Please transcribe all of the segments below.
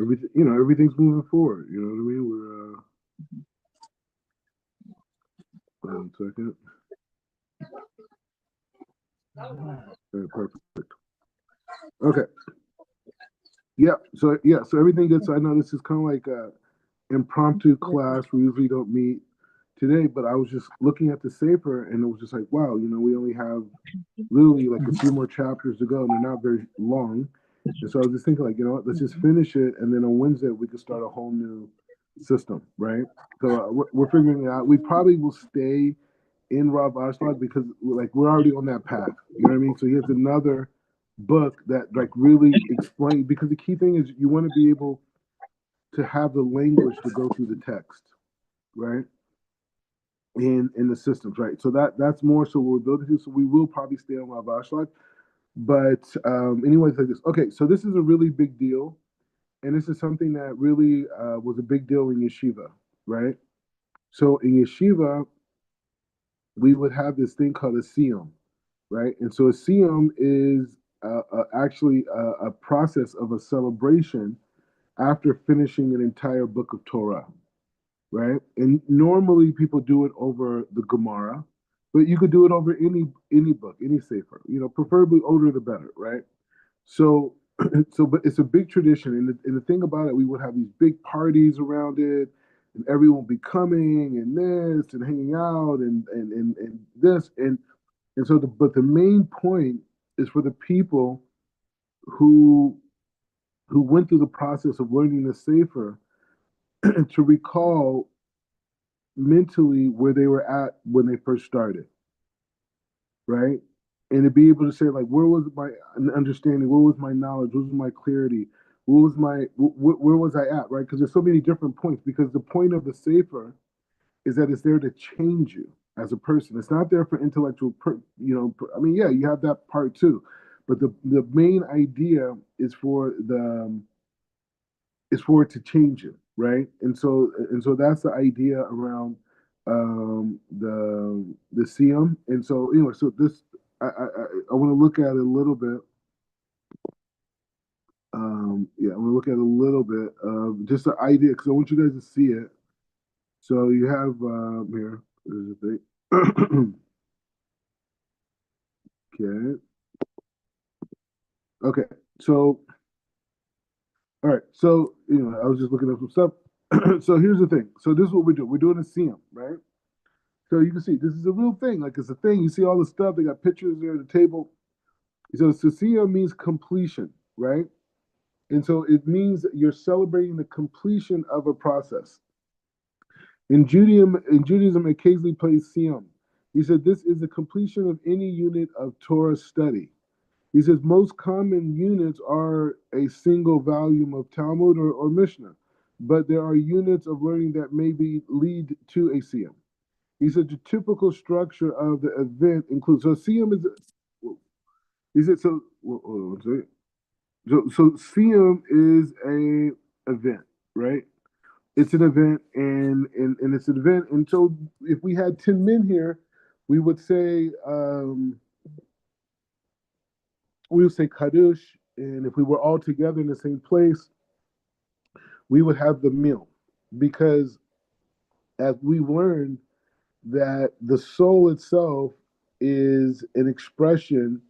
everything, everything's moving forward. You know what I mean? We're one second. Very perfect. Okay. So everything gets. I know this is kind of like a impromptu class. We usually don't meet today, but I was just looking at the safer, and it was just like, wow, we only have literally like a few more chapters to go, and they're not very long. And so I was just thinking, like, you know what, let's just finish it, and then on Wednesday we could start a whole new system, right? So we're figuring it out. We probably will stay in Rob Ashlag because like we're already on that path. You know what I mean? So here's another book that like really explain because the key thing is you want to be able to have the language to go through the text, right? In the systems, right? So that's more so what we're building to. So we will probably stay on Rob Ashlag. But anyways, like this. Okay, so this is a really big deal, and this is something that really was a big deal in yeshiva, right? So in yeshiva, we would have this thing called a siyum, right? And so a siyum is actually a process of a celebration after finishing an entire book of Torah, right? And normally people do it over the Gemara, but you could do it over any book, any sefer. Preferably older the better, right? So, but it's a big tradition, and the thing about it, we would have these big parties around it, and everyone would be coming and this and hanging out and this and so but the main point is for the people who went through the process of learning the sefer to recall mentally where they were at when they first started, right? And to be able to say like, where was my understanding? Where was my knowledge? What was my clarity? What was where was I at? Right? Because there's so many different points. Because the point of the safer is that it's there to change you as a person. It's not there for intellectual. I mean, yeah, you have that part too, but the main idea is for it to change you, right? And so that's the idea around the Siyum. And so anyway, so this I want to look at it a little bit. Yeah, I want to look at it a little bit of just the idea because I want you guys to see it. So you have here. There's the thing. Okay. Okay. So all right. So I was just looking up some stuff. So here's the thing. So this is what we're doing. We're doing a Siyum, right? So you can see this is a real thing. Like it's a thing. You see all the stuff. They got pictures there at the table. So Susia means completion, right? And so it means that you're celebrating the completion of a process. In Judaism, occasionally plays Siyum. He said this is the completion of any unit of Torah study. He says most common units are a single volume of Talmud or Mishnah, but there are units of learning that maybe lead to a Siyum. He said the typical structure of the event includes so Siyum is. He said so. Hold on one second. So Siyum is a event, right? It's an event, and it's an event. And so if we had 10 men here, we would say Kadush, and if we were all together in the same place, we would have the meal, because as we learned that the soul itself is an expression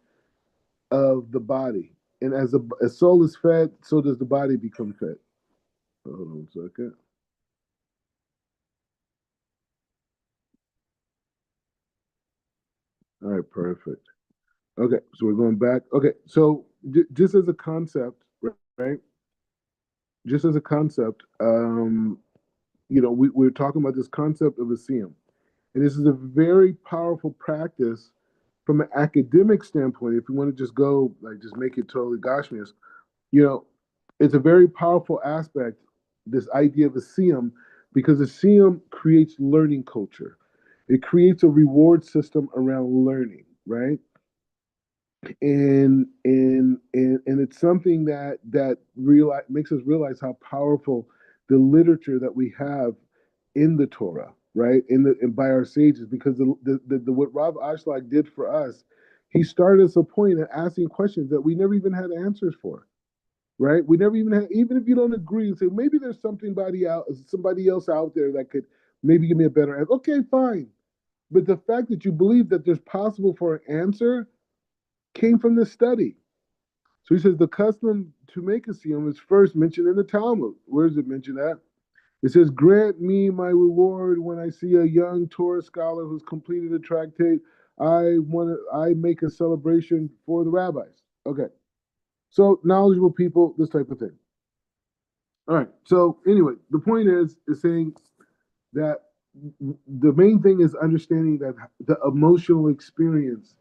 of the body. And as a soul is fed, so does the body become fed. Hold on a second. All right, perfect. Okay, so we're going back. Okay, so just as a concept, right? Just as a concept, we're talking about this concept of a siyum. And this is a very powerful practice from an academic standpoint. If you want to just go, like, just make it totally Gashmias, you know, it's a very powerful aspect, this idea of a siyum, because a siyum creates learning culture. It creates a reward system around learning, right? And it's something that makes us realize how powerful the literature that we have in the Torah, right? And by our sages, because the what Rav Ashlag did for us, he started us a point at asking questions that we never even had answers for. right? We never even have, even if you don't agree, say maybe there's somebody else out there that could maybe give me a better answer. Okay, fine. But the fact that you believe that there's possible for an answer came from this study. So he says the custom to make a siyum is first mentioned in the Talmud. Where is it mentioned at? It says, "Grant me my reward when I see a young Torah scholar who's completed a tractate. I make a celebration for the rabbis." Okay, so knowledgeable people, this type of thing. All right. So anyway, the point is saying that the main thing is understanding that the emotional experience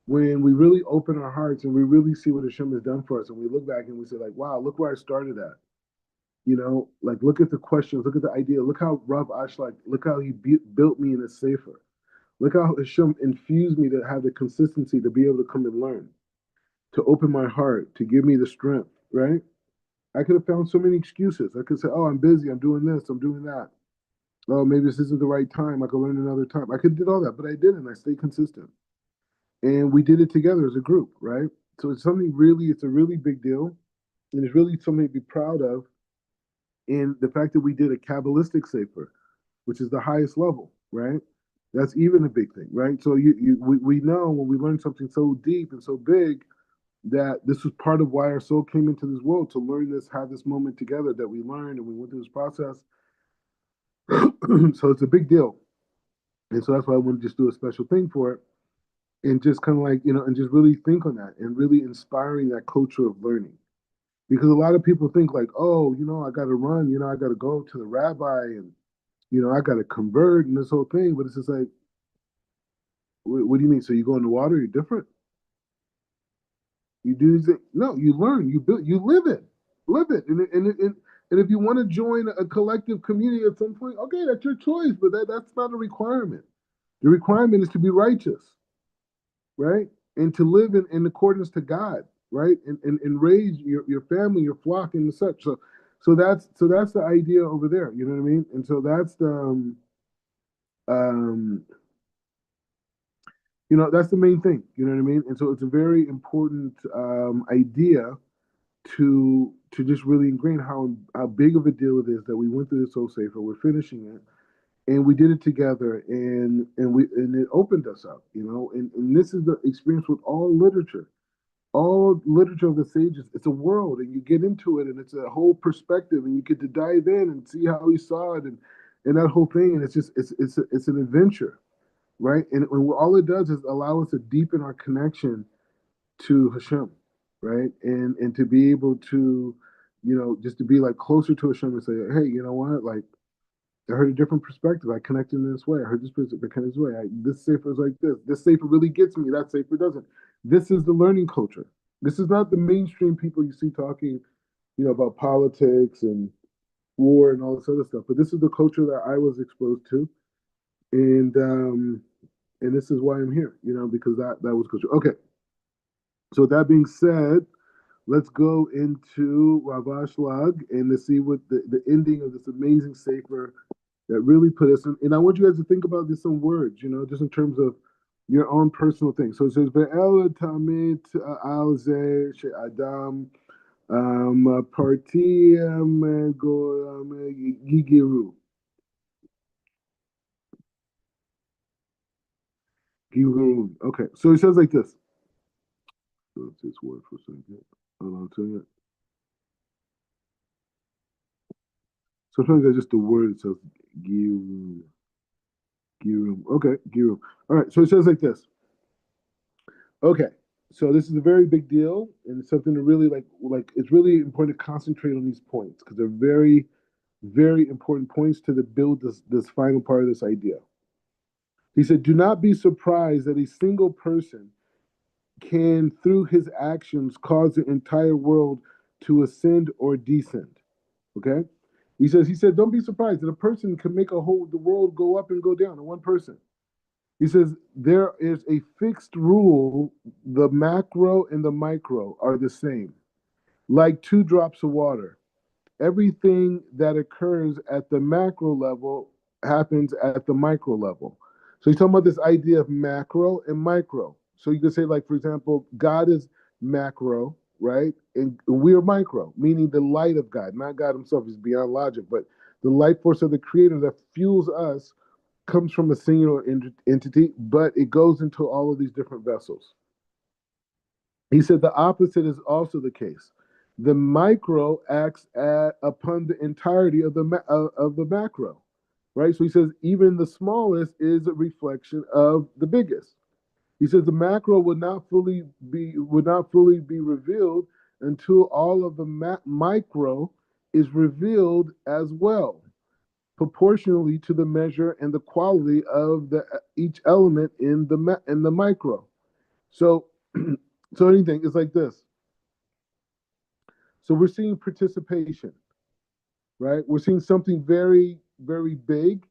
when we really open our hearts and we really see what Hashem has done for us, and we look back and we say like, "Wow, look where I started at." Like look at the questions, look at the idea, look how Rav Ashlag, look how he built me in a safer. Look how Hashem infused me to have the consistency to be able to come and learn, to open my heart, to give me the strength, right? I could have found so many excuses. I could say, "Oh, I'm busy. I'm doing this. I'm doing that. Oh, maybe this isn't the right time. I could learn another time." I could have did all that, but I didn't. I stayed consistent, and we did it together as a group, right? So it's a really big deal, and it's really something to be proud of. In the fact that we did a Kabbalistic sefer, which is the highest level, right? That's even a big thing, right? So we know when we learn something so deep and so big that this was part of why our soul came into this world to learn this, have this moment together that we learned and we went through this process. So it's a big deal. And so that's why I want to just do a special thing for it and just kind of like, and just really think on that and really inspiring that culture of learning. Because a lot of people think like, oh, I got to run, I got to go to the rabbi and, I got to convert and this whole thing. But it's just like, what do you mean? So you go in the water, you're different? You do these things? No, you learn, you build, you live it. And if you want to join a collective community at some point, okay, that's your choice, but that's not a requirement. The requirement is to be righteous, right? And to live in accordance to God, right? And raise your family, your flock, and such. So that's the idea over there. You know what I mean? And so that's um that's the main thing. You know what I mean? And so it's a very important idea to just really ingrain how big of a deal it is that we went through this so safer. We're finishing it, and we did it together, and it opened us up. And this is the experience with all literature of the sages. It's a world, and you get into it, and it's a whole perspective, and you get to dive in and see how he saw it, and that whole thing, and it's an adventure, right? And all it does is allow us to deepen our connection to Hashem, right? And to be able to, just to be like closer to Hashem and say, hey, you know what? Like, I heard a different perspective. I connected in this way. I heard this perspective in this way. This safer is like this. This safer really gets me. That safer doesn't. This is the learning culture. This is not the mainstream people you see talking, about politics and war and all this other stuff. But this is the culture that I was exposed to, and this is why I'm here. Because that was culture. Okay. So that being said, let's go into Rav Ashlag and to see what the ending of this amazing sefer that really put us in. And I want you guys to think about this in words, just in terms of your own personal thing. So it says, "Ve'el tamit al ze she'adam partiyam gigiru." Gigiru. Okay, so it says like this. So let's this word for a second. Hold on a second. Sometimes that's just the word. It says giru. Giru. Okay, Giru. All right, so it says like this. Okay, so this is a very big deal, and it's something to really like. It's really important to concentrate on these points because they're very, very important points to the build this final part of this idea. He said, "Do not be surprised that a single person can, through his actions, cause the entire world to ascend or descend." Okay, he said, don't be surprised that a person can make the world go up and go down in one person. He says there is a fixed rule. The macro and the micro are the same, like two drops of water. Everything that occurs at the macro level happens at the micro level. So he's talking about this idea of macro and micro. So you could say, like, for example, God is macro right? And we are micro, meaning the light of God, not God himself is beyond logic, but the light force of the creator that fuels us comes from a singular entity, but it goes into all of these different vessels. He said the opposite is also the case. The micro acts upon the entirety of the macro, right? So he says even the smallest is a reflection of the biggest. He says the macro would not fully be revealed until all of the micro is revealed as well, proportionally to the measure and the quality of each element in the micro. So, so anything is like this. So we're seeing participation, right? We're seeing something very, very big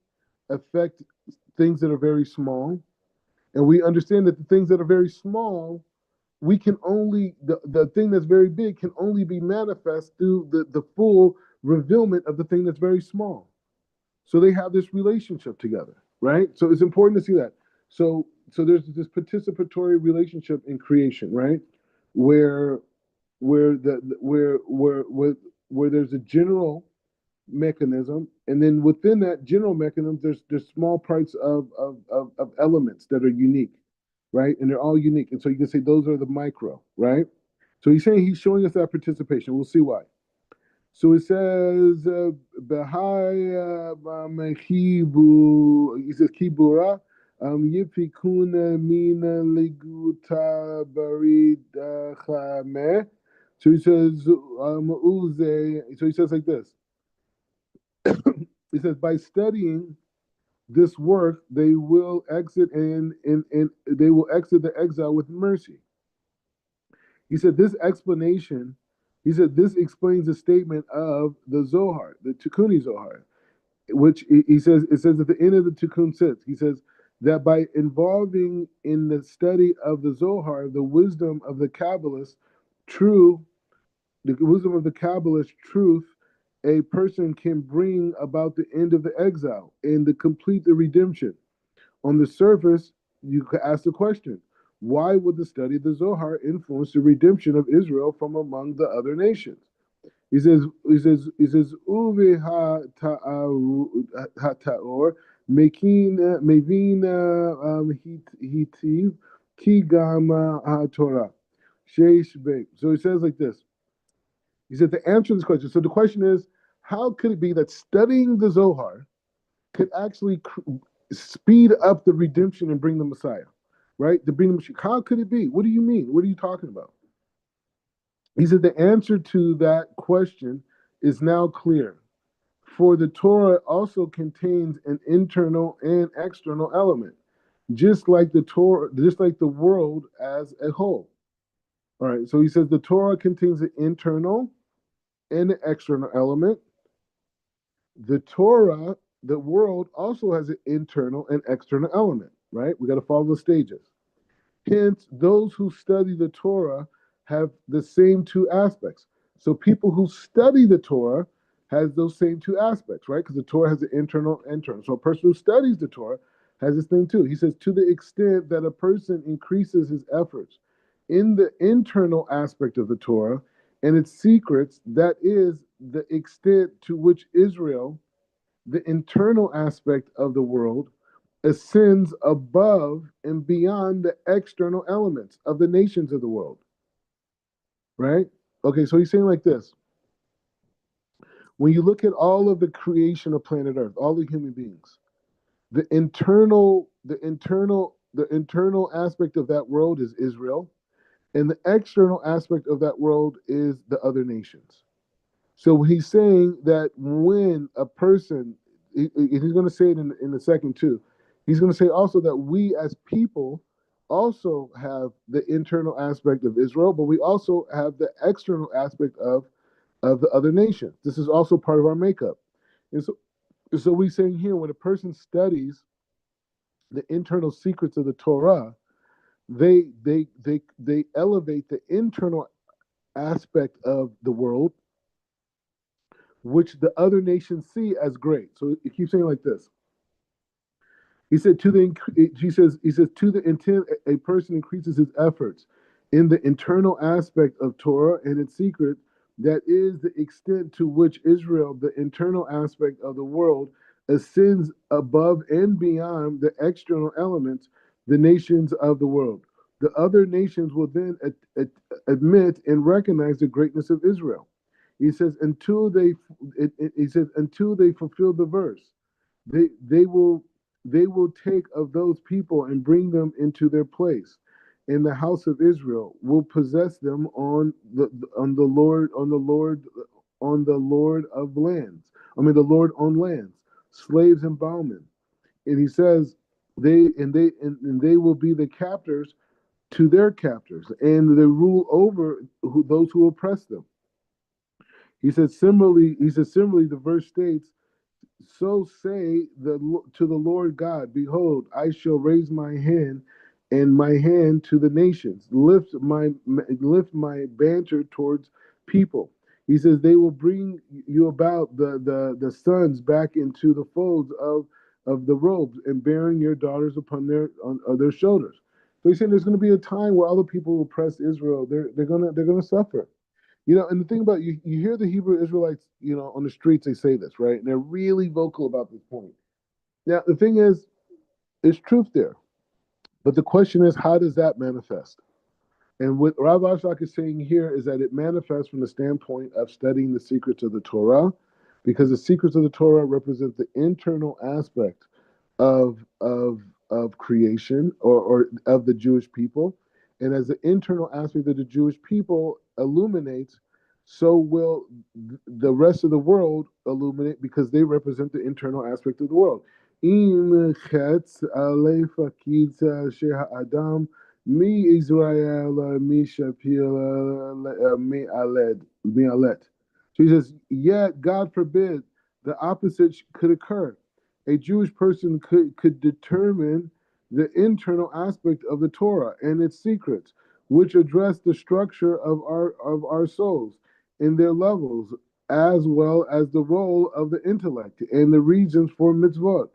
affect things that are very small, and we understand that the things that are very small, we can only the thing that's very big can only be manifest through the full revealment of the thing that's very small. So they have this relationship together, right? So it's important to see that. So there's this participatory relationship in creation, right? Where where the where there's a general mechanism, and then within that general mechanism, there's small parts of elements that are unique, right? And they're all unique, and so you can say those are the micro, right? So he's showing us that participation. We'll see why. So it says, Bahaya Mechibu, he says, Kibura, Yipikuna Mina Liguta Baridachame. So he says, Uze, so he says like this. He says, by studying this work, they will exit and they will exit the exile with mercy. He said this explanation, he said this explains the statement of the Zohar, the Tikkuni Zohar, which he says it says at the end of the Tikkun sits. He says that by involving in the study of the Zohar, the wisdom of the Kabbalist, true, the wisdom of the Kabbalist truth, a person can bring about the end of the exile and the complete the redemption. On the surface, you could ask the question, why would the study of the Zohar influence the redemption of Israel from among the other nations? Uve ha-ta'or, mevina hitiv, ki gama ha-torah. So he says like this. He said to answer this question. So the question is, how could it be that studying the Zohar could actually speed up the redemption and bring the Messiah, right? To bring the Messiah. How could it be? What do you mean? What are you talking about? He said the answer to that question is now clear. For the Torah also contains an internal and external element, just like the Torah, just like the world as a whole. All right. So he says the Torah contains an internal and an external element. The Torah, the world also has an internal and external element, right? We got to follow the stages. Hence, those who study the Torah have the same two aspects. So people who study the Torah has those same two aspects, right? Because the Torah has an internal and external. So a person who studies the Torah has this thing too. He says, to the extent that a person increases his efforts in the internal aspect of the Torah and its secrets, that is the extent to which Israel, the internal aspect of the world, ascends above and beyond the external elements of the nations of the world. Right? Okay, so he's saying like this. When you look at all of the creation of planet Earth, all the human beings, the internal aspect of that world is Israel, and the external aspect of that world is the other nations. So he's saying that when a person, he's going to say it in a second too, he's going to say also that we as people also have the internal aspect of Israel, but we also have the external aspect of the other nations. This is also part of our makeup. And so we're saying here, when a person studies the internal secrets of the Torah, they elevate the internal aspect of the world, which the other nations see as great. So it keeps saying like this. He said to the intent a person increases his efforts in the internal aspect of Torah and its secret, that is the extent to which Israel, the internal aspect of the world, ascends above and beyond the external elements, the nations of the world. The other nations will then admit and recognize the greatness of Israel. He says he says until they fulfill the verse, they will take of those people and bring them into their place. And the house of Israel will possess them on the Lord of lands. I mean the Lord on lands, slaves and bondmen. And he says and they will be the captors to their captors, and they rule over those who oppress them. He says similarly, the verse states, so say to the Lord God, behold, I shall raise my hand and my hand to the nations, lift my banter towards people. He says they will bring you about the sons back into the folds of the robes, and bearing your daughters upon their shoulders. So he's saying there's going to be a time where other people will oppress Israel. They're gonna suffer. And the thing about you hear the Hebrew Israelites, on the streets, they say this, right? And they're really vocal about this point. Now, the thing is, there's truth there. But the question is, how does that manifest? And what Rav Ashlag is saying here is that it manifests from the standpoint of studying the secrets of the Torah, because the secrets of the Torah represent the internal aspect of creation, or of the Jewish people. And as the internal aspect of the Jewish people illuminates, so will the rest of the world illuminate, because they represent the internal aspect of the world. Im chetz alei fakid she'ha'adam mi Israel mi shapir mi alet. So he says, yet God forbid the opposite could occur. A Jewish person could determine the internal aspect of the Torah and its secrets, which address the structure of our souls in their levels, as well as the role of the intellect and the reasons for mitzvot.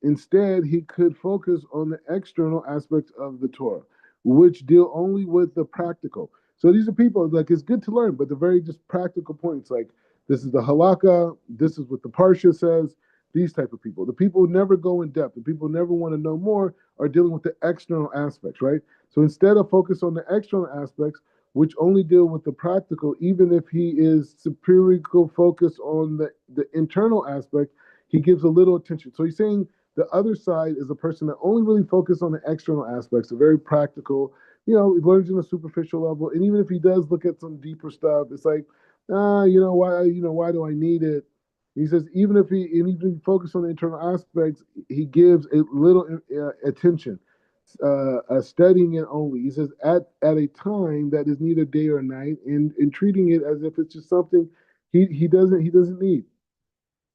Instead, he could focus on the external aspects of the Torah, which deal only with the practical. So these are people, like, it's good to learn, but the very just practical points, like this is the halakha, this is what the parsha says. These type of people, the people who never go in depth, the people who never want to know more, are dealing with the external aspects, right? So instead of focus on the external aspects, which only deal with the practical, even if he is superior focus on the internal aspect, he gives a little attention. So he's saying the other side is a person that only really focuses on the external aspects, the very practical, he learns on a superficial level. And even if he does look at some deeper stuff, it's like, why do I need it? He says even if he focuses on the internal aspects, he gives a little attention, studying it only. He says at a time that is neither day or night, and treating it as if it's just something he doesn't need.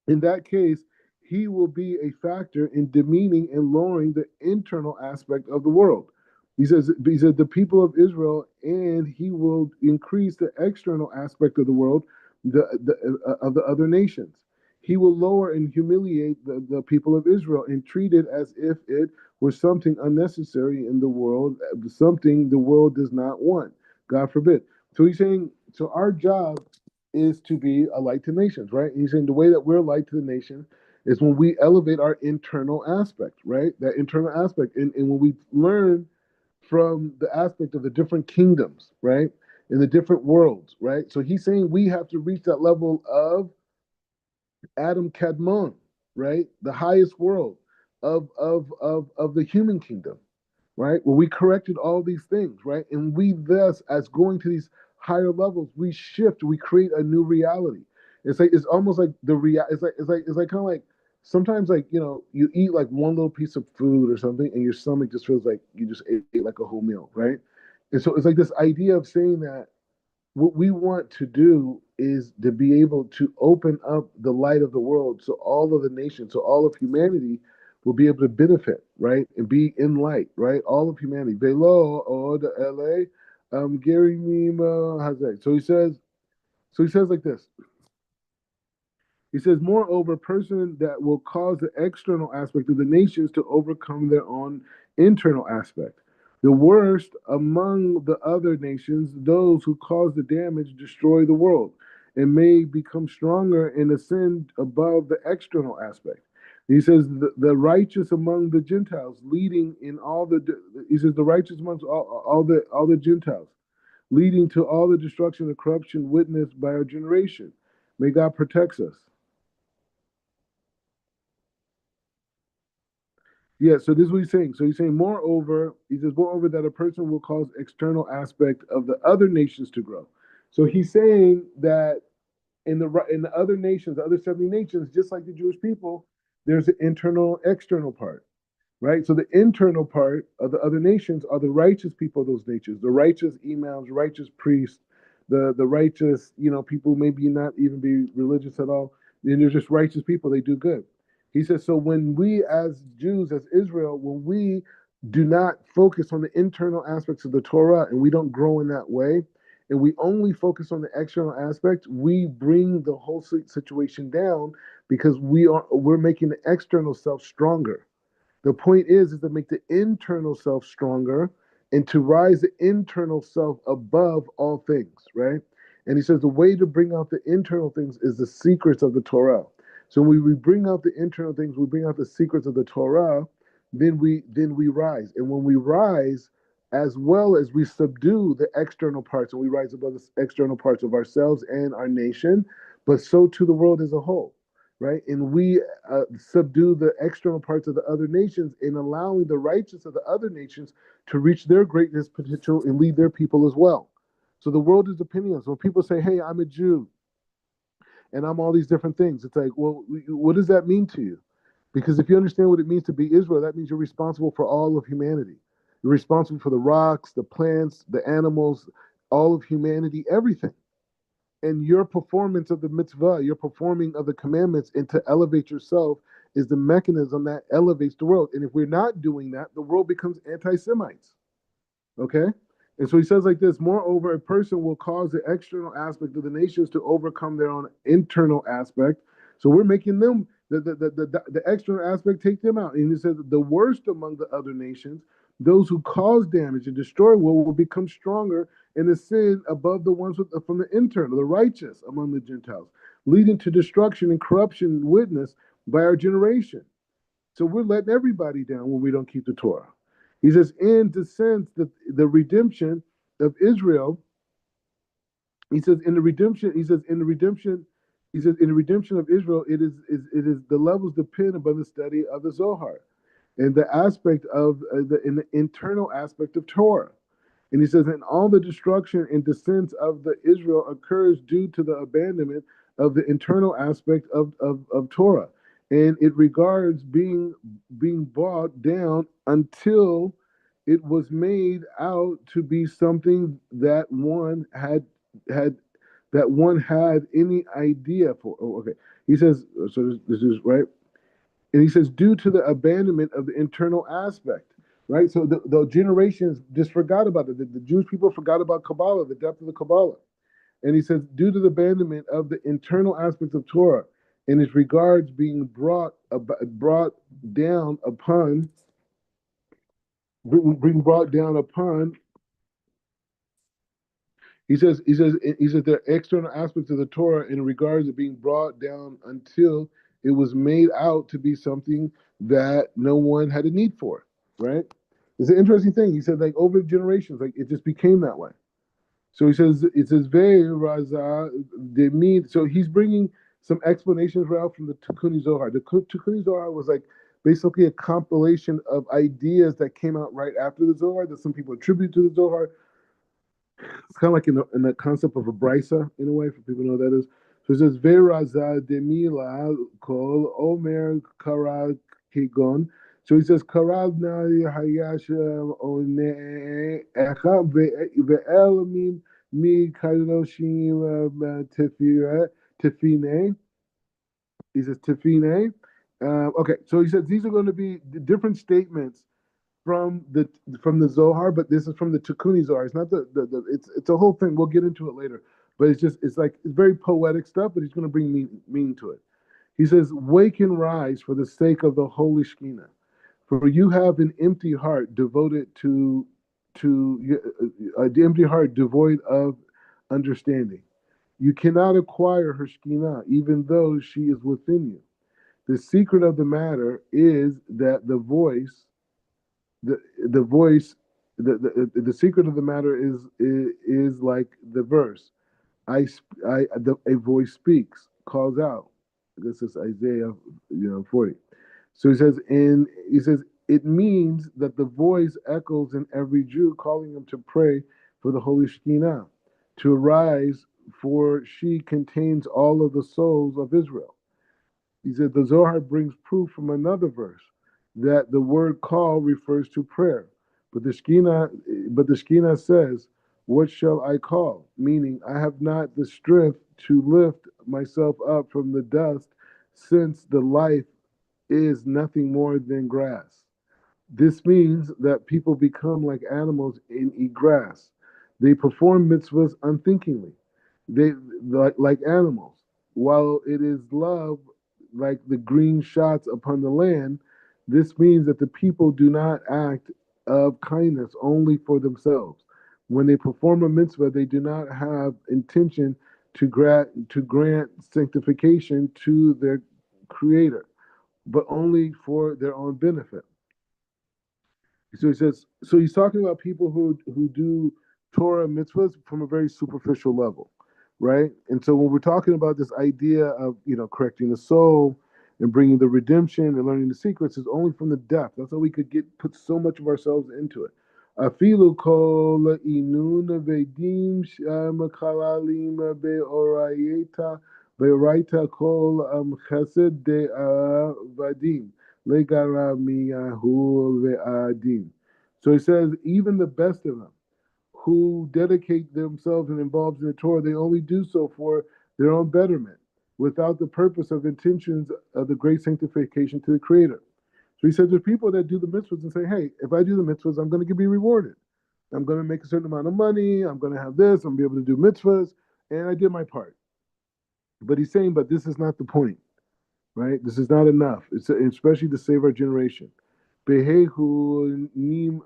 In that case, he will be a factor in demeaning and lowering the internal aspect of the world. He said the people of Israel, and he will increase the external aspect of the world, of the other nations. He will lower and humiliate the people of Israel and treat it as if it were something unnecessary in the world, something the world does not want. God forbid. So he's saying, so our job is to be a light to nations, right? And he's saying the way that we're a light to the nation is when we elevate our internal aspect, right? That internal aspect. And when we learn from the aspect of the different kingdoms, right? In the different worlds, right? So he's saying we have to reach that level of Adam Kadmon, right? The highest world of the human kingdom, right? Where we corrected all these things, right? And we thus, as going to these higher levels, we shift, we create a new reality. It's almost like it's like kind of like sometimes, like, you eat like one little piece of food or something, and your stomach just feels like you just ate like a whole meal, right? And so it's like this idea of saying that what we want to do is to be able to open up the light of the world, so all of the nations, so all of humanity will be able to benefit, right? And be in light, right? All of humanity. Velo or the LA, Gary Nima has that. So he says like this. He says, moreover, a person that will cause the external aspect of the nations to overcome their own internal aspect. The worst among the other nations, those who cause the damage, destroy the world, and may become stronger and ascend above the external aspect. He says the righteous among the Gentiles, leading in all the. He says the righteous amongst all the Gentiles, leading to all the destruction and corruption witnessed by our generation. May God protect us. Yeah, so this is what he's saying. So he's saying, moreover, he says, moreover, that a person will cause external aspect of the other nations to grow. So he's saying that in the other nations, the other 70 nations, just like the Jewish people, there's an internal, external part, right? So the internal part of the other nations are the righteous people of those nations, the righteous imams, righteous priests, the righteous, people maybe not even be religious at all. And they're just righteous people. They do good. He says, so when we as Jews, as Israel, when we do not focus on the internal aspects of the Torah and we don't grow in that way, and we only focus on the external aspect, we bring the whole situation down because we're making the external self stronger. The point is to make the internal self stronger and to rise the internal self above all things, right? And he says the way to bring out the internal things is the secrets of the Torah. So when we bring out the internal things, we bring out the secrets of the Torah, then we rise. And when we rise, as well as we subdue the external parts, and we rise above the external parts of ourselves and our nation, but so to the world as a whole, right? And we subdue the external parts of the other nations in allowing the righteous of the other nations to reach their greatness potential and lead their people as well. So the world is depending on us. When people say, hey, I'm a Jew and I'm all these different things, it's like, well, what does that mean to you? Because if you understand what it means to be Israel, that means you're responsible for all of humanity. You're responsible for the rocks, the plants, the animals, all of humanity, everything. And your performance of the mitzvah, your performing of the commandments, and to elevate yourself is the mechanism that elevates the world. And if we're not doing that, the world becomes anti-Semites. Okay? And so he says like this, moreover, a person will cause the external aspect of the nations to overcome their own internal aspect. So we're making them the external aspect, take them out. And he says the worst among the other nations, those who cause damage and destroy will become stronger and ascend above the ones from the internal, the righteous among the Gentiles, leading to destruction and corruption witnessed by our generation. So we're letting everybody down when we don't keep the Torah. He says, in the sense that the redemption of Israel, he says, in the redemption, he says, in the redemption, he says, in the redemption of Israel, it is the levels depend upon the study of the Zohar and the aspect of in the internal aspect of Torah. And he says, and all the destruction and descent of the Israel occurs due to the abandonment of the internal aspect of Torah. And it regards being brought down until it was made out to be something that one had that one had any idea for. Oh, okay. He says, so this is right. And he says, due to the abandonment of the internal aspect, right? So the generations just forgot about it. The Jewish people forgot about Kabbalah, the depth of the Kabbalah. And he says, due to the abandonment of the internal aspects of Torah, and its regards being brought down upon, being brought down upon. He says there are external aspects of the Torah in regards to being brought down until it was made out to be something that no one had a need for, right? It's an interesting thing. He said, like over generations, like it just became that way. So he says, it says, Ve Raza, they mean, so he's bringing some explanations right from the Tikkun Zohar. The Tikkun Zohar was like basically a compilation of ideas that came out right after the Zohar that some people attribute to the Zohar. It's kind of like in the concept of a brisa in a way, for people to know what that is. So it says, Veraza demila kol omer kara kigon. So he says, Karab na hayasha one echa ve'elamim mi kadoshim tefine. He says tefine. Okay, so he says these are going to be different statements from the Zohar, but this is from the Tikkun Zohar. It's not it's a whole thing. We'll get into it later, but it's very poetic stuff. But he's going to bring meaning to it. He says, "Wake and rise for the sake of the holy Shekhinah, for you have an empty heart devoted to the empty heart devoid of understanding. You cannot acquire her Shekhinah, even though she is within you. The secret of the matter is that the voice, the secret of the matter is like the verse. A voice speaks, calls out. This is Isaiah, 40. So he says it means that the voice echoes in every Jew, calling him to pray for the Holy Shekinah to arise, for she contains all of the souls of Israel. He said the Zohar brings proof from another verse that the word call refers to prayer. But the Shekhinah says, "What shall I call?" Meaning, I have not the strength to lift myself up from the dust, since the life is nothing more than grass. This means that people become like animals and eat grass. They perform mitzvahs unthinkingly. They like animals. While it is love like the green shots upon the land, this means that the people do not act of kindness only for themselves. When they perform a mitzvah, they do not have intention to grant sanctification to their creator, but only for their own benefit. So he says, so he's talking about people who do Torah mitzvahs from a very superficial level, right? And so when we're talking about this idea of correcting the soul and bringing the redemption and learning the secrets, is only from the depth. That's how we could put so much of ourselves into it. Afilu kol inun vedim makalalim beoraita kol chesed de vadim. So he says, even the best of them who dedicate themselves and involved in the Torah, they only do so for their own betterment, without the purpose of intentions of the great sanctification to the Creator. So he says, there's people that do the mitzvahs and say, hey, if I do the mitzvahs, I'm going to be rewarded. I'm going to make a certain amount of money. I'm going to have this. I'm going to be able to do mitzvahs. And I did my part. But he's saying, but this is not the point, right? This is not enough, especially to save our generation. Behehu nim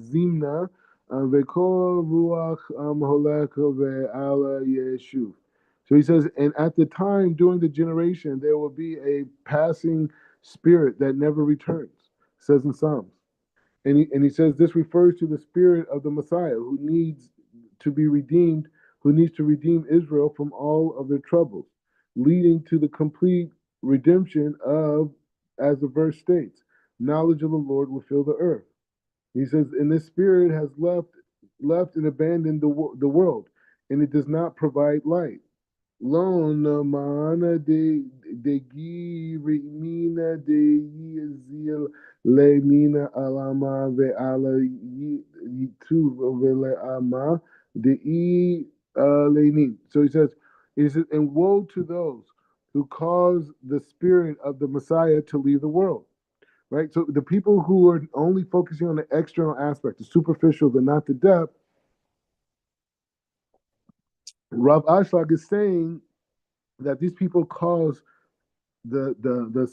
zimna vekol ruach holech ve'ala yeshuv. So he says, and at the time during the generation, there will be a passing spirit that never returns. It says in Psalms. And he says this refers to the spirit of the Messiah who needs to be redeemed, who needs to redeem Israel from all of their troubles, leading to the complete redemption of, as the verse states, knowledge of the Lord will fill the earth. He says, and this spirit has left and abandoned the world, and it does not provide light. Lon mana de giri mina de yizil le mina alama ve ala yitu vele ama de lenin. So he says, and woe to those who cause the spirit of the Messiah to leave the world. Right? So the people who are only focusing on the external aspect, the superficial, the not the depth, Rav Ashlag is saying that these people cause the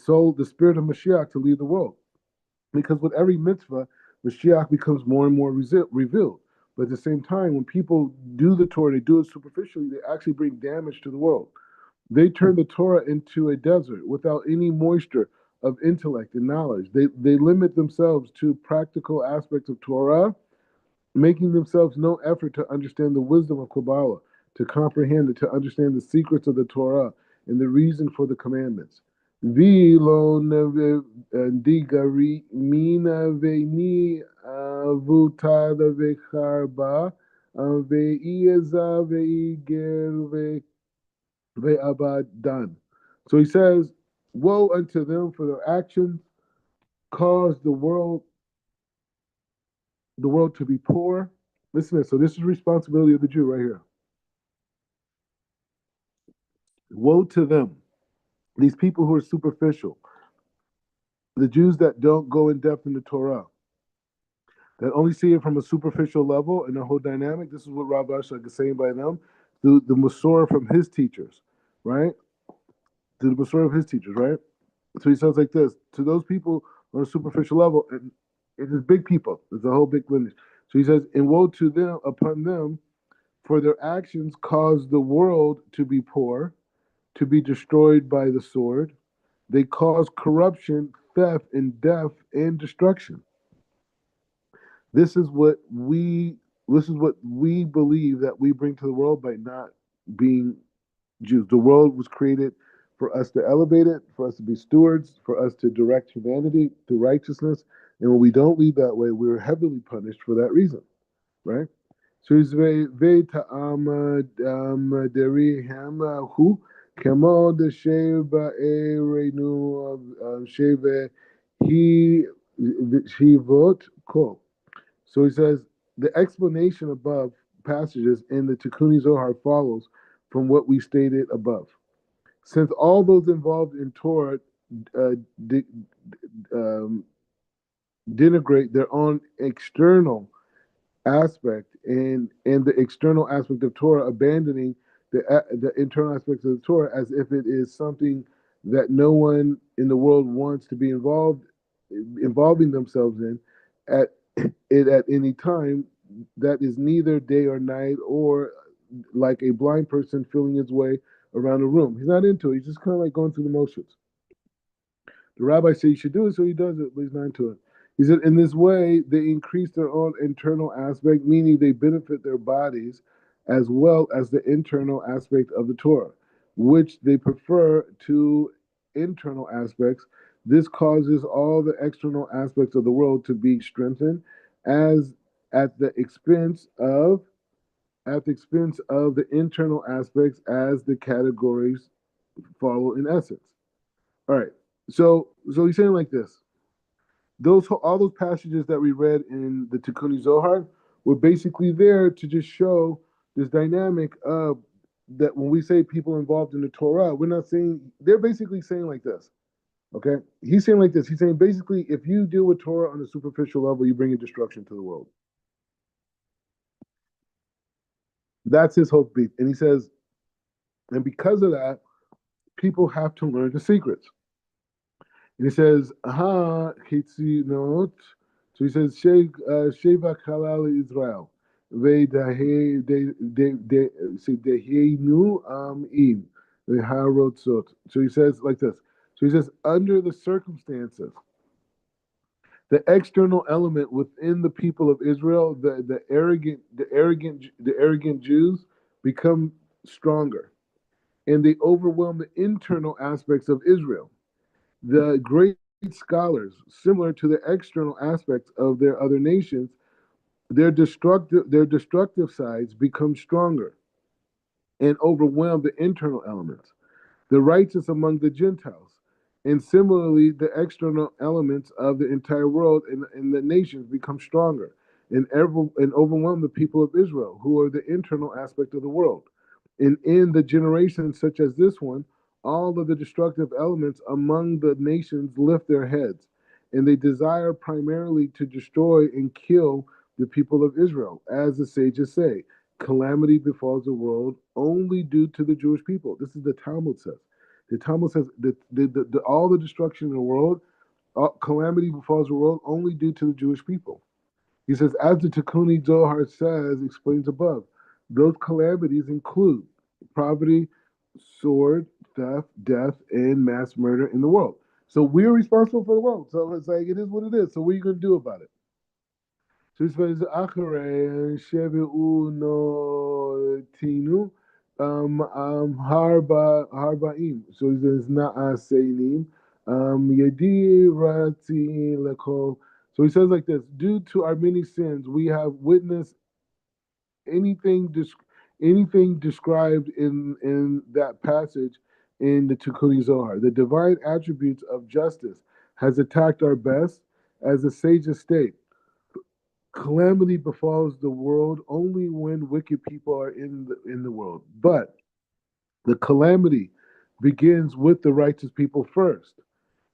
soul, the spirit of Mashiach to leave the world. Because with every mitzvah, Mashiach becomes more and more revealed. But at the same time, when people do the Torah, they do it superficially, they actually bring damage to the world. They turn the Torah into a desert without any moisture of intellect and knowledge. They limit themselves to practical aspects of Torah, making themselves no effort to understand the wisdom of Kabbalah, to comprehend it, to understand the secrets of the Torah and the reason for the commandments. Vilo digari mina veni avutada vecharba veieza veiger ve'abadan. So he says, woe unto them, for their actions cause the world to be poor. Listen to this. So this is responsibility of the Jew right here. Woe to them, these people who are superficial, the Jews that don't go in depth in the Torah, that only see it from a superficial level and the whole dynamic. This is what Rabbi Ashlag is saying by them, the Masorah from his teachers, right? To the Masorah of his teachers, right? So he says like this, to those people on a superficial level, and it is big people. There's a whole big lineage. So he says, "And woe to them upon them, for their actions cause the world to be poor, to be destroyed by the sword. They cause corruption, theft, and death and destruction." This is what we this is what we believe that we bring to the world by not being Jews. The world was created for us to elevate it, for us to be stewards, for us to direct humanity to righteousness. And when we don't lead that way, we're heavily punished for that reason, right? So he's very deri ham who kemo de sheva erenu sheva he shivot ko. So he says the explanation above passages in the Tikkun Zohar follows from what we stated above. Since all those involved in Torah uh, de- um, denigrate their own external aspect and the external aspect of Torah, abandoning the internal aspects of the Torah as if it is something that no one in the world wants to be involving themselves in at it at any time. That is neither day or night, or like a blind person feeling his way around a room. He's not into it. He's just kind of like going through the motions. The rabbi said he should do it, so he does it, but he's not into it. He said, in this way, they increase their own internal aspect, meaning they benefit their bodies as well as the internal aspect of the Torah, which they prefer to internal aspects. This causes all the external aspects of the world to be strengthened as at the expense of the internal aspects as the categories follow in essence. All right. So he's saying like this. Those all those passages that we read in the Tikkun Zohar were basically there to just show this dynamic of that when we say people involved in the Torah, we're not saying they're basically saying like this. Okay? He's saying like this. He's saying basically if you deal with Torah on a superficial level, you bring a destruction to the world. That's his whole beef. And he says, and because of that, people have to learn the secrets. And he says, "Aha, Hitzinot." So he says, "Sheva Kalal Israel, Ve'dehenu Im Ve'harotzot." So he says like this. So he says, under the circumstances, the external element within the people of Israel, the arrogant Jews, become stronger, and they overwhelm the internal aspects of Israel. The great scholars, similar to the external aspects of their other nations, their destructive sides become stronger and overwhelm the internal elements, the righteous among the Gentiles. And similarly, the external elements of the entire world and the nations become stronger and overwhelm the people of Israel, who are the internal aspect of the world. And in the generations such as this one, all of the destructive elements among the nations lift their heads, and they desire primarily to destroy and kill the people of Israel. As the sages say, calamity befalls the world only due to the Jewish people. This is the Talmud says. The Talmud says that all the destruction in the world, calamity befalls the world only due to the Jewish people. He says, as the Tikkun Zohar says, explains above, those calamities include poverty, sword, theft, death, and mass murder in the world. So we're responsible for the world. So it's like, it is what it is. So what are you going to do about it? So he says, Acharei shevi'u no tinu harbaim. So he says, na'aseinim yedi rati lekol. So he says like this, due to our many sins, we have witnessed anything anything described in that passage in the Tikkun Zohar. The divine attributes of justice has attacked our best, as the sages state. Calamity befalls the world only when wicked people are in the world. But the calamity begins with the righteous people first.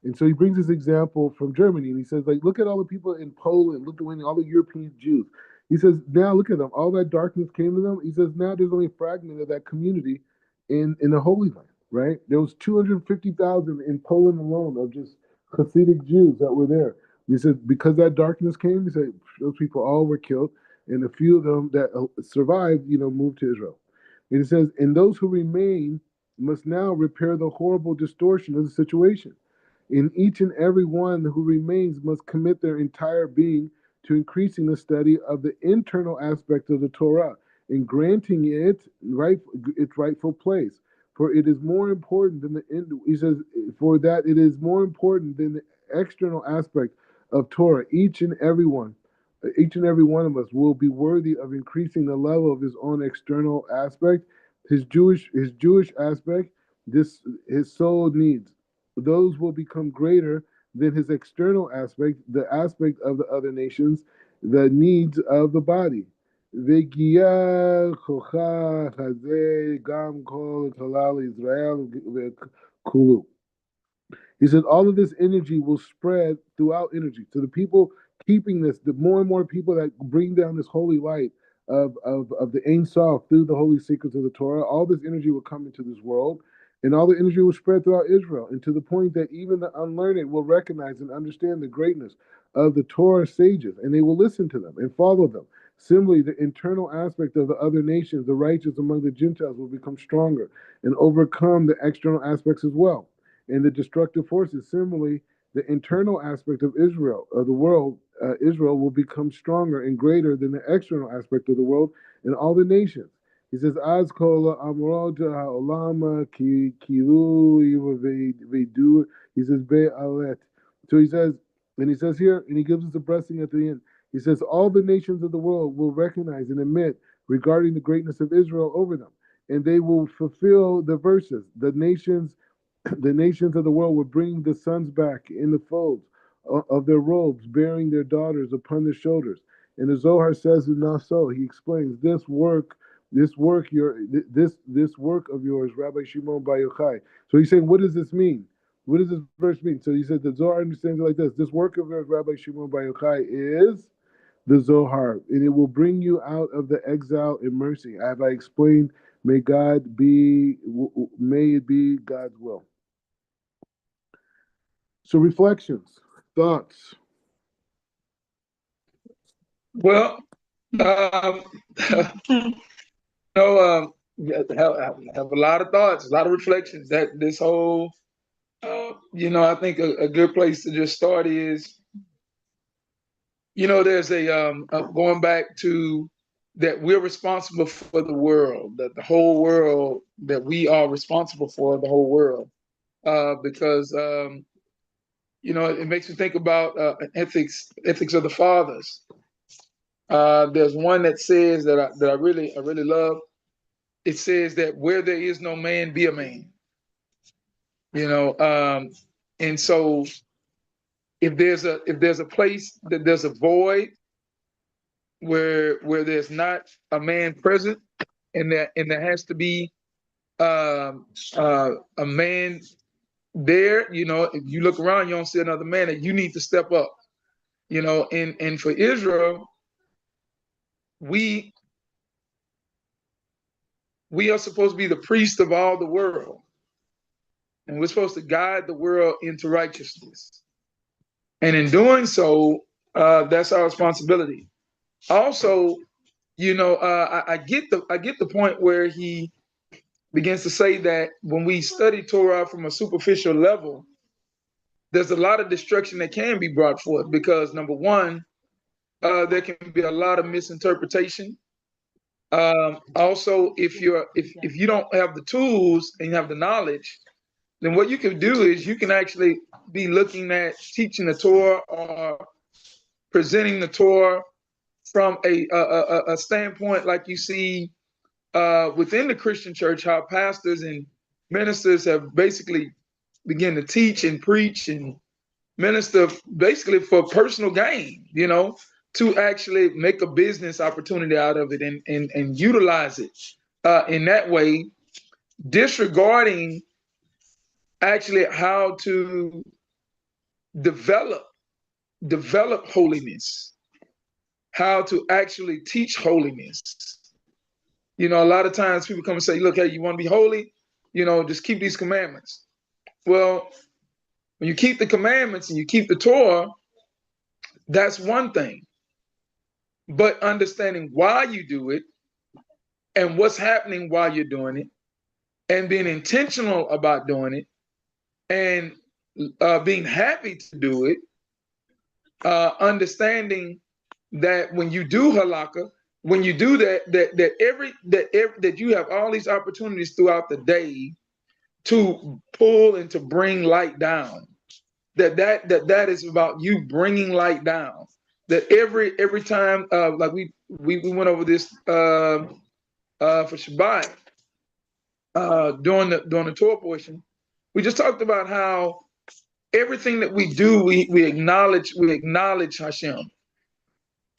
And so he brings this example from Germany, and he says, like, look at all the people in Poland, Lithuania, all the European Jews. He says, now look at them. All that darkness came to them. He says, now there's only a fragment of that community in the Holy Land, right? There was 250,000 in Poland alone of just Hasidic Jews that were there. He said because that darkness came, he said those people all were killed, and a few of them that survived, moved to Israel. And it says, and those who remain must now repair the horrible distortion of the situation. And each and every one who remains must commit their entire being to increasing the study of the internal aspect of the Torah and granting its rightful place. For it is more important than he says, for that it is more important than the external aspect of Torah. Each and every one of us will be worthy of increasing the level of his own external aspect, his Jewish aspect, this his soul needs. Those will become greater than his external aspect, the aspect of the other nations, the needs of the body. והגיע כוחה הזה גם כל כלל ישראל וכולו. He said all of this energy will spread throughout energy. So the people keeping this, the more and more people that bring down this holy light of the Ein Sof through the holy secrets of the Torah, all this energy will come into this world, and all the energy will spread throughout Israel, and to the point that even the unlearned will recognize and understand the greatness of the Torah sages, and they will listen to them and follow them. Similarly, the internal aspect of the other nations, the righteous among the Gentiles, will become stronger and overcome the external aspects as well. And the destructive forces, similarly, the internal aspect of Israel, of the world, Israel will become stronger and greater than the external aspect of the world and all the nations. He says, "Az kol amrod ha'olam ki kilu vedu." He says, "Be'alet." So he says, and he says here, and he gives us a blessing at the end. He says, "All the nations of the world will recognize and admit regarding the greatness of Israel over them, and they will fulfill the verses. The nations of the world will bring the sons back in the folds of their robes, bearing their daughters upon their shoulders." And the Zohar says, "Not so." He explains this work of yours, Rabbi Shimon Bar Yochai. So he's saying, what does this mean? What does this verse mean? So he said the Zohar understands it like this: this work of yours, Rabbi Shimon Bar Yochai, is the Zohar, and it will bring you out of the exile in mercy. As I explained, may it be God's will. So reflections, thoughts. Well, have a lot of thoughts, a lot of reflections. That this whole, I think a good place to just start is, there's a going back to that we're responsible for the world, that the whole world, that we are responsible for the whole world, because it makes me think about ethics of the fathers. There's one that says that I really love. It says that where there is no man, be a man. And so if there's a place that there's a void where there's not a man present, and there has to be a man there. If you look around, you don't see another man, that you need to step up. And for Israel, we are supposed to be the priest of all the world, and we're supposed to guide the world into righteousness. And in doing so, that's our responsibility. Also, I get the point where he begins to say that when we study Torah from a superficial level, there's a lot of destruction that can be brought forth, because number one, there can be a lot of misinterpretation. Also, if you don't have the tools and you have the knowledge, then what you can do is you can actually be looking at teaching the Torah or presenting the Torah from a standpoint like you see within the Christian church, how pastors and ministers have basically begun to teach and preach and minister basically for personal gain, to actually make a business opportunity out of it and utilize it in that way, disregarding actually how to develop holiness, how to actually teach holiness. A lot of times people come and say, look, hey, you want to be holy? Just keep these commandments. Well, When you keep the commandments and you keep the Torah, that's one thing. But understanding why you do it and what's happening while you're doing it, and being intentional about doing it, and being happy to do it, understanding that when you do halakha, when you do that you have all these opportunities throughout the day to pull and to bring light down. That is about you bringing light down. That every time, like we went over this for Shabbat during the Torah portion, we just talked about how everything that we do, we acknowledge Hashem,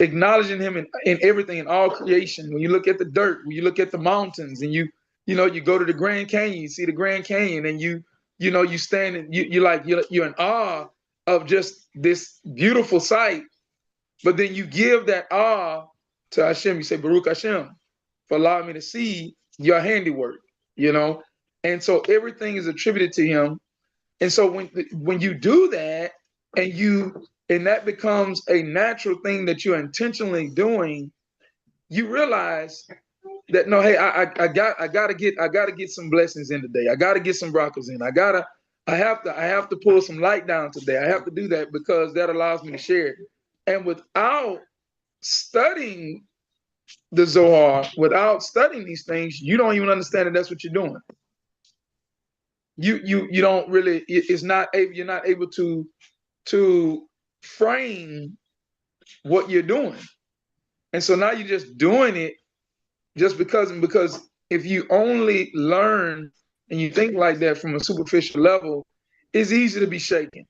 acknowledging Him in everything, in all creation. When you look at the dirt, when you look at the mountains, and you go to the Grand Canyon, you see the Grand Canyon, and you stand and you're in awe of just this beautiful sight. But then you give that awe to Hashem. You say, Baruch Hashem, for allowing me to see your handiwork, And so everything is attributed to Him. And so when you do that, and that becomes a natural thing that you're intentionally doing, you realize that no, hey, I gotta get some blessings in today. I gotta get some brachos in. I have to pull some light down today. I have to do that because that allows me to share it. And without studying the Zohar, without studying these things, you don't even understand that that's what you're doing. You don't really, you're not able to frame what you're doing. And so now you're just doing it just because if you only learn and you think like that from a superficial level, it's easy to be shaken.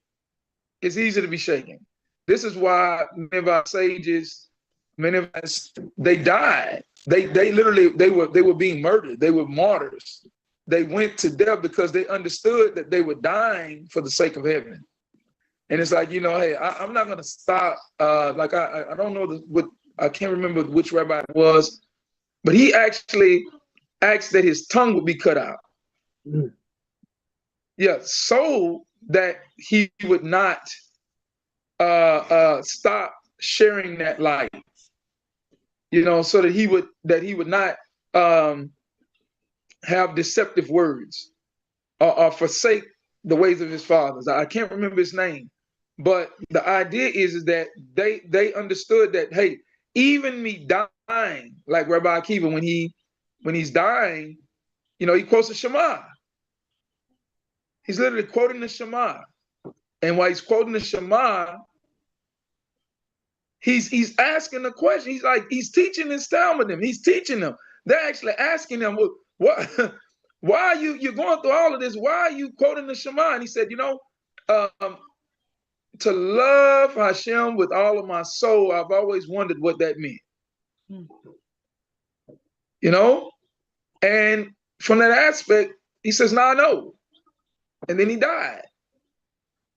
It's easy to be shaken. This is why many of our sages, many of us, they died. They literally were being murdered. They were martyrs. They went to death because they understood that they were dying for the sake of heaven. And it's like, hey, I'm not going to stop. I don't know what, I can't remember which rabbi it was, but he actually asked that his tongue would be cut out. Mm. Yeah, so that he would not stop sharing that light. So that he would not have deceptive words or forsake the ways of his fathers. I can't remember his name, but the idea is that they understood that, hey, even me dying, like Rabbi Akiva, when he's dying, he quotes the Shema. He's literally quoting the Shema, and while he's quoting the Shema, he's asking the question. He's teaching his Talmudim. He's teaching them. They're actually asking him, what? Why are you're going through all of this? Why are you quoting the Shema? And he said, to love Hashem with all of my soul, I've always wondered what that meant. And from that aspect, he says, no, I know. And then he died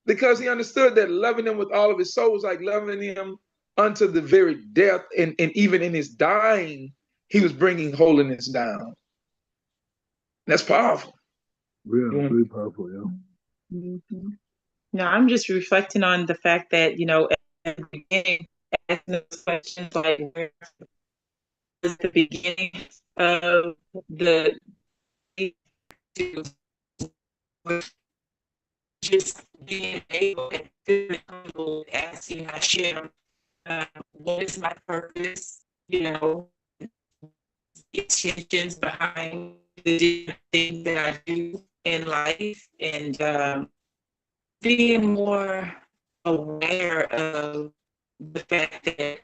because he understood that loving him with all of his soul was like loving him unto the very death. And even in his dying, he was bringing holiness down. That's powerful. Yeah, very powerful, yeah. Mm-hmm. No, I'm just reflecting on the fact that, at the beginning, asking those questions like, where was the beginning of the just being able and feeling comfortable asking Hashem, what is my purpose? Intentions behind the different things that I do in life, and being more aware of the fact that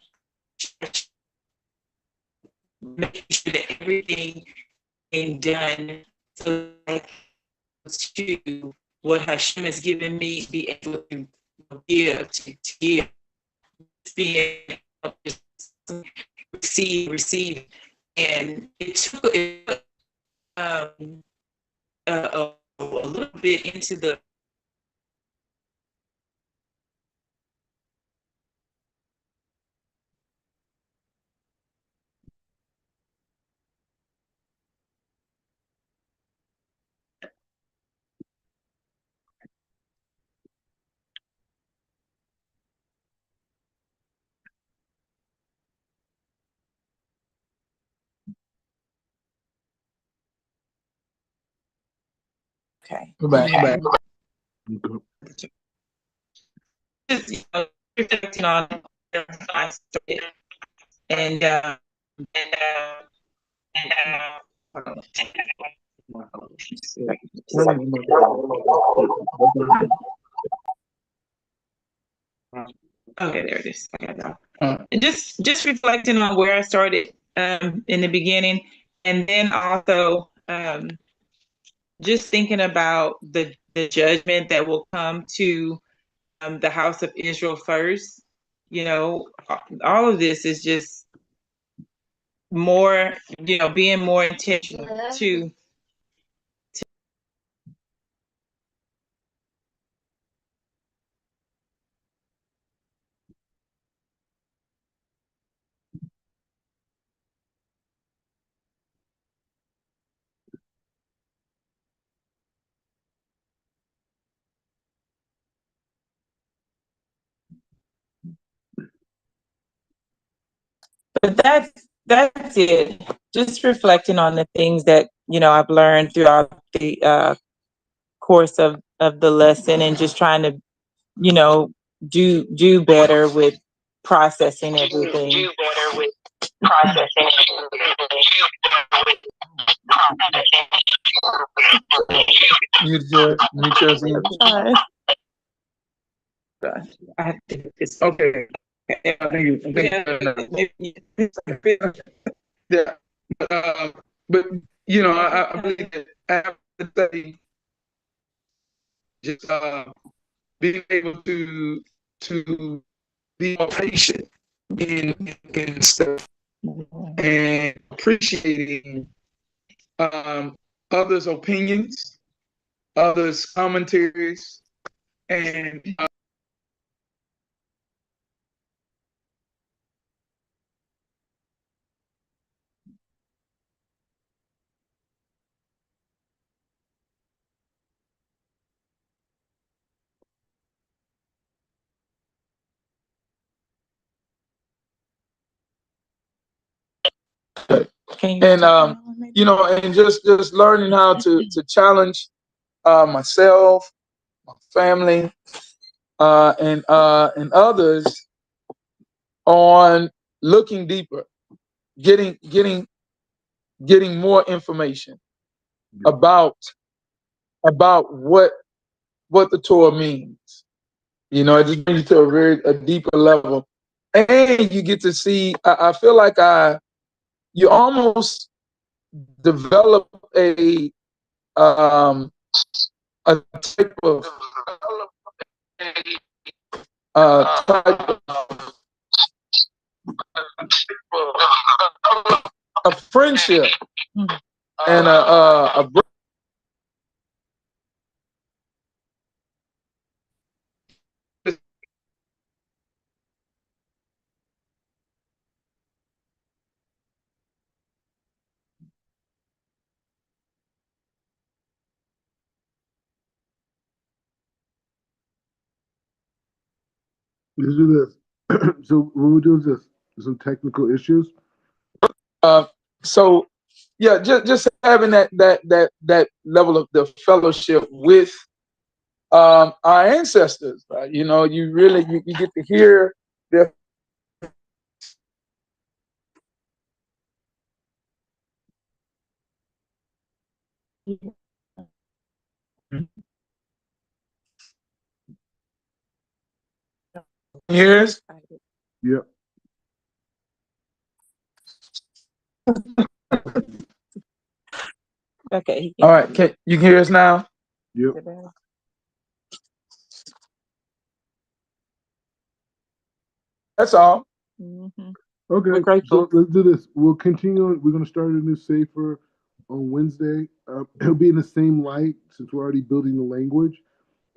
making sure that everything is done so that to what Hashem has given me, be able to give, being able to receive. And it took a little bit into the Okay. Go back. Okay. Just, reflecting on where I started and okay, there it is. I got that. And just reflecting on where I started in the beginning, and then also just thinking about the judgment that will come to the house of Israel first. You know, all of this is just more, being more intentional to but that's it. Just reflecting on the things that I've learned throughout the course of the lesson, and just trying to do better with processing everything. Do better with processing Mute yourself. Sorry. I have to get this. Okay. Yeah. But I believe that after study, just being able to be more patient in stuff and appreciating others' opinions, others' commentaries, and and just learning how to challenge myself, my family, and others on looking deeper, getting more information about what the Torah means. It just brings you to a deeper level, and you get to see. I feel like you almost develop a type of a friendship and a Let's do this. So what we'll do is this. Some technical issues. So yeah, just having that level of the fellowship with our ancestors. You really you get to hear their. Years. Yep. Okay. All right. Can you hear us now? Yep. That's all. Mm-hmm. Okay. So let's do this. We'll continue. We're going to start a new Sefer on Wednesday. It'll be in the same light since we're already building the language.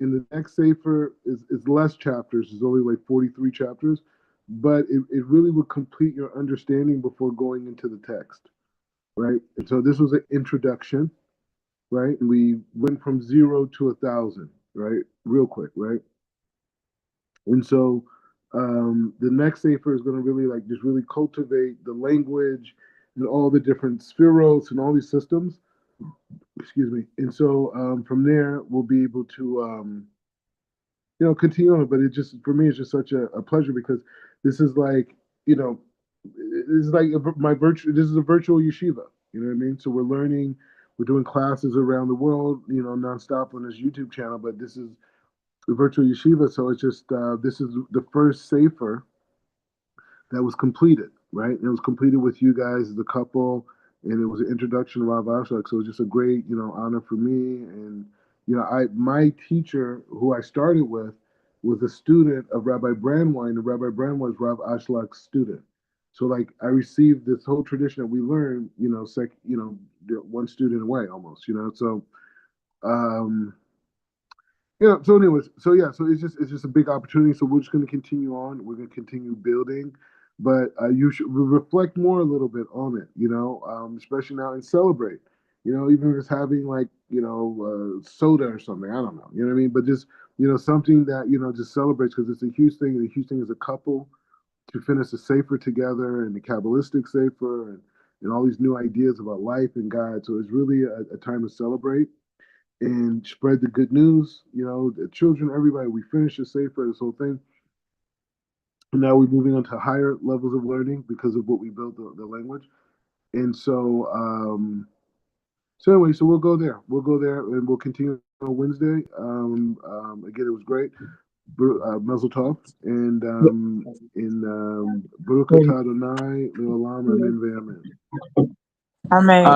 And the next Sefer is less chapters. It's only like 43 chapters. But it really will complete your understanding before going into the text. Right? And so this was an introduction. Right? And we went from 0 to 1,000. Right? Real quick. Right? And so the next Sefer is going to really just really cultivate the language and all the different spheros and all these systems. Excuse me. And so from there, we'll be able to, continue on. But it just, for me, it's just such a pleasure because this is like, this is like this is a virtual yeshiva. You know what I mean? So we're learning, we're doing classes around the world, nonstop on this YouTube channel. But this is the virtual yeshiva. So it's just, this is the first sefer that was completed, right? And it was completed with you guys, the couple, and it was an introduction to Rav Ashlag. So it was just a great, honor for me. And, my teacher, who I started with, was a student of Rabbi Brandwein, and Rabbi Brandwein was Rav Ashlag's student. So like I received this whole tradition that we learned, one student away almost. So so anyways, so yeah, so it's just a big opportunity. So we're just going to continue on. We're going to continue building, but you should reflect more a little bit on it, especially now, and celebrate. Even if it's having like soda or something. I don't know. You know what I mean? But just something that just celebrates, because it's a huge thing. And a huge thing as a couple to finish a sefer together, and the Kabbalistic sefer, and all these new ideas about life and God. So it's really a time to celebrate and spread the good news. The children, everybody. We finished the sefer, this whole thing. And now we're moving on to higher levels of learning because of what we built, the language. And so anyway, so we'll go there. We'll go there, and we'll continue on Wednesday. Again, it was great. Mazel tov, and Baruch atah Adonai le'olam, amen ve'amen. Amen.